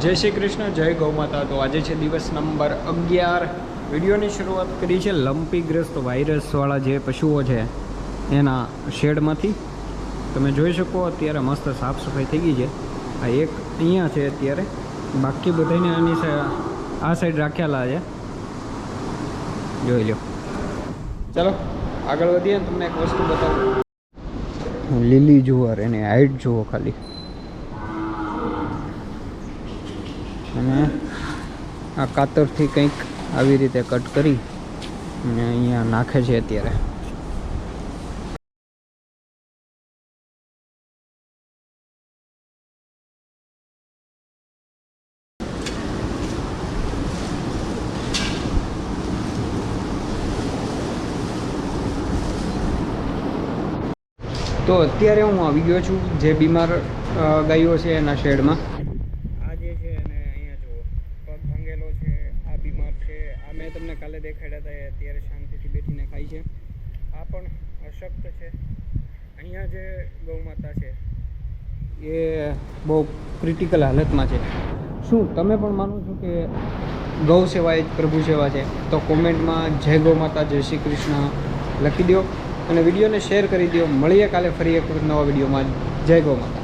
જય શ્રી કૃષ્ણ, જય ગૌ માતા। તો આજે છે દિવસ નંબર 11। વિડીયોની શરૂઆત કરી છે લંપીગ્રસ્ત વાયરસવાળા જે પશુઓ છે એના શેડમાંથી। તમે જોઈ શકો અત્યારે મસ્ત સાફ સફાઈ થઈ ગઈ છે। આ એક અહીંયા છે અત્યારે, બાકી બધાને આની આ સાઈડ રાખેલા છે, જોઈ લો। ચાલો આગળ વધીએ, તમને એક વસ્તુ બતાવું। લીલી જુવાર, એની હાઈટ જુઓ ખાલી, અને આ કાતરથી કંઈક આવી રીતે કટ કરી અને અહીંયા નાખે છે અત્યારે। તો અત્યારે હું આવી ગયો છું જે બીમાર ગાયો છે એના શેડમાં। આ જે છે અને અહીંયા જુઓ પગ ભાંગેલો છે, આ બીમાર છે, આ મેં તમને કાલે દેખાડ્યા હતા, એ અત્યારે શાંતિથી બેઠીને ખાય છે। આ પણ અશક્ત છે। અહીંયા જે ગૌ માતા છે એ બહુ ક્રિટિકલ હાલતમાં છે। શું તમે પણ માનો છો કે ગૌ સેવા એ જ પ્રભુ સેવા છે? તો કોમેન્ટમાં જય ગૌ માતા, જય શ્રી કૃષ્ણ લખી દો અને વિડીયોને શેર કરી દો। મળીએ કાલે ફરી એક નવા વિડીયોમાં। જય ગૌ માતા।